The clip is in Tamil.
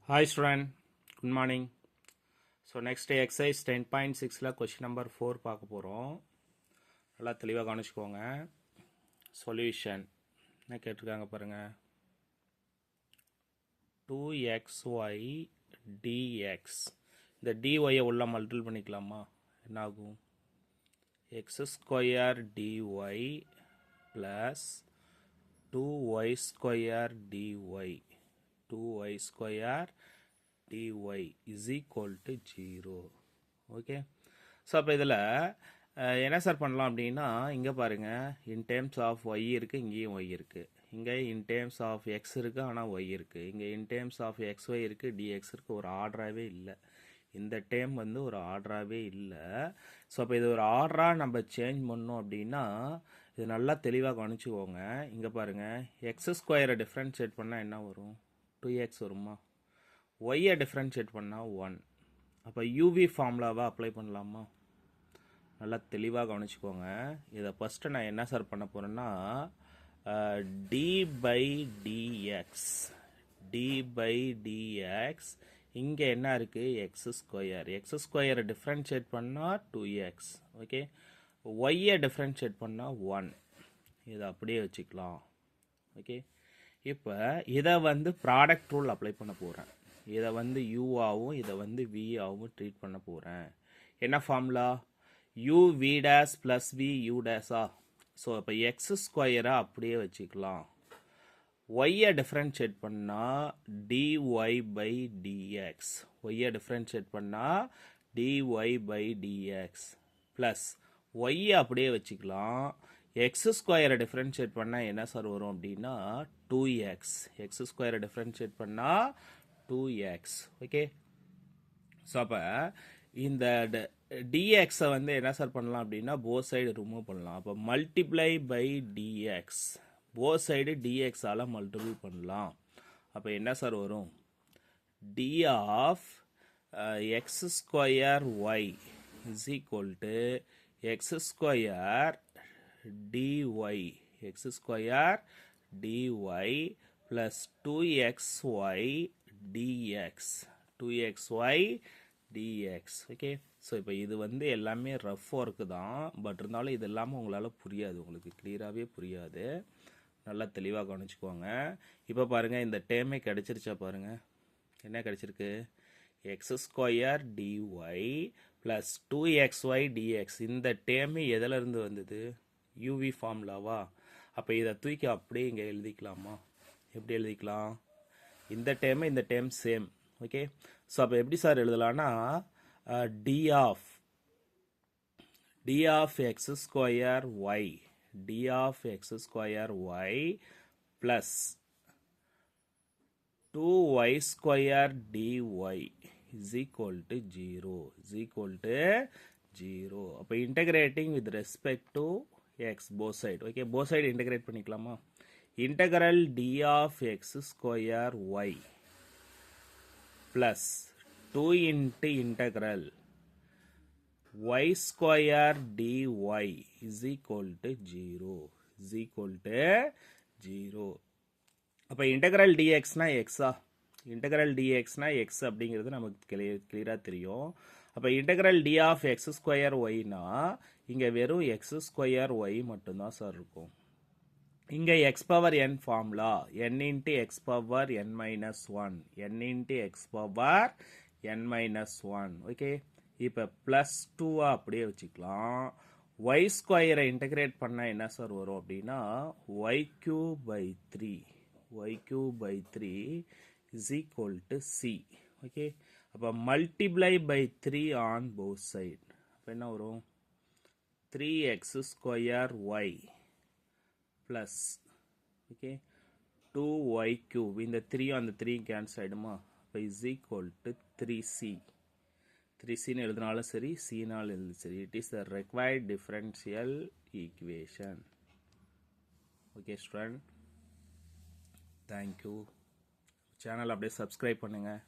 Hi student, good morning. So next exercise 10.6ல question number 4 பார்க்க போகிறோம். நல்லா தெளிவாக கவனிச்சுக்கோங்க. சொல்யூஷன் என்ன கேட்டிருக்காங்க பாருங்க. 2xy dx இந்த dyயை உள்ள மல்டிபிள் பண்ணிக்கலாமா? என்ன ஆகும்? x square dy plus 2y square dy 2y square dy is equal to 0. Okay, so அப்போ இதில் என்ன சார் பண்ணலாம் அப்படின்னா, இங்கே பாருங்கள், இன் டேர்ம்ஸ் ஆஃப் ஒய் இருக்குது, இங்கேயும் ஒய் இருக்குது, இங்கே இன் டேர்ம்ஸ் ஆஃப் எக்ஸ் இருக்குது, ஆனால் ஒய் இருக்குது, இங்கே in terms of x y இருக்குது, டிஎக்ஸ் இருக்குது. ஒரு ஆர்டராகவே இல்லை, இந்த டேர்ம் வந்து ஒரு ஆர்டராகவே இல்லை. ஸோ அப்போ இது ஒரு ஆர்டராக நம்ம சேஞ்ச் பண்ணோம் அப்படின்னா, இது நல்லா தெளிவாக கவனிச்சுக்கோங்க. இங்கே பாருங்கள், எக்ஸ் ஸ்கொயரை டிஃப்ரென்ஷியேட் பண்ணால் என்ன வரும்? 2x வருமா? ஒய்யை டிஃப்ரென்ஷியேட் பண்ணால் 1. அப்போ யூவி ஃபார்முலாவை அப்ளை பண்ணலாமா? நல்லா தெளிவாக கவனிச்சுக்கோங்க. இதை ஃபஸ்ட்டு நான் என்ன சார் பண்ண போகிறேன்னா, டி பை டிஎக்ஸ் இங்கே என்ன இருக்குது? எக்ஸ் ஸ்கொயரை டிஃப்ரென்ஷியேட் பண்ணால் 2x. ஓகே, ஒய்யை டிஃப்ரென்ஷியேட் பண்ணால் 1. இதை அப்படியே வச்சுக்கலாம். ஓகே, இப்போ இதை வந்து ப்ராடக்ட் ரூல் அப்ளை பண்ண போகிறேன். இதை வந்து யூஆவும் இதை வந்து விஆவும் ட்ரீட் பண்ண போகிறேன். என்ன formula? U v dash plus v u டேஸா? ஸோ இப்போ எக்ஸ் ஸ்கொயரை அப்படியே வச்சுக்கலாம். ஒய்யை டிஃப்ரென்ஷியேட் பண்ணால் டிஒய் பை டிஎக்ஸ், ஒய்யை டிஃப்ரென்ஷியேட் பண்ணால் டிஒய் பை டிஎக்ஸ் ப்ளஸ் ஒய்யை அப்படியே வச்சுக்கலாம். எக்ஸ் ஸ்கொயரை டிஃப்ரென்ஷியேட் பண்ணால் என்ன சார் வரும் அப்படின்னா 2x. எக்ஸ் ஸ்கொயரை டிஃப்ரென்ஷியேட் பண்ணால் 2x. ஓகே, ஸோ அப்போ இந்த டிஎக்ஸை வந்து என்ன சார் பண்ணலாம் அப்படின்னா போத் சைடு ரிமூவ் பண்ணலாம். அப்போ multiply by dx, both side டிஎக்ஸால் மல்டிபிள் பண்ணலாம். அப்போ என்ன சார் வரும்? D of x square y is equal to x square dy, x square dy plus 2xy dx, 2xy dx. Okay, so இப்போ இது வந்து எல்லாமே ரஃப் ஒர்க்கு தான், பட் இருந்தாலும் இது எல்லாமே உங்களால் புரியாது, உங்களுக்கு கிளியராகவே புரியாது. நல்லா தெளிவாக கவனிச்சுக்கோங்க. இப்போ பாருங்கள், இந்த டேர்மே கிடச்சிருச்சா பாருங்கள். என்ன கிடச்சிருக்கு? X square dy plus 2xy dx. இந்த டேர்மே எதிலிருந்து வந்தது? யூவி ஃபார்முலாவா? அப்போ இதை தூக்கி அப்படியே இங்கே எழுதிக்கலாமா? எப்படி எழுதிக்கலாம்? இந்த டேர்மு இந்த டேர்ம் சேம். ஓகே, ஸோ அப்போ எப்படி சார் எழுதலான்னா, d of x square y plus 2y square dy is equal to 0. அப்போ integrating with respect to x both side. ஓகே, both side இன்டகிரேட் பண்ணிக்கலாமா? Integral d of x square y plus 2 into integral y square dy is equal to 0. அப்போ இன்டகரல் டிஎக்ஸ்னா எக்ஸா? இன்டகரல் டிஎக்ஸ்னா எக்ஸ் அப்படிங்கிறது நமக்கு கிளியராக தெரியும். அப்போ integral d of x square ஒய்னா இங்கே வெறும் எக்ஸ் ஸ்கொயர் ஒய் மட்டும்தான் சார் இருக்கும். இங்கே X power n formula, n into X power n minus 1, n into X power n minus 1. Okay, இப்போ ப்ளஸ் 2 அப்படியே வச்சுக்கலாம். ஒய் ஸ்கொயரை இன்டகிரேட் பண்ணால் என்ன சார் வரும் அப்படின்னா y cube by 3 is equal to c. ஓகே, அப்போ multiply by 3 on both side. அப்போ என்ன வரும்? 3x square y plus okay 2y cube, இந்த 3 அந்த 3 கேன்சல் ஆகிடுமா? அப்போ இஸ் ஈக்குவல் டு 3cன்னு எழுதினாலும் சரி, சினாலும் எழுதி சரி. It is the required differential equation. Okay student, thank you. Channel அப்படியே சப்ஸ்கிரைப் பண்ணுங்கள்.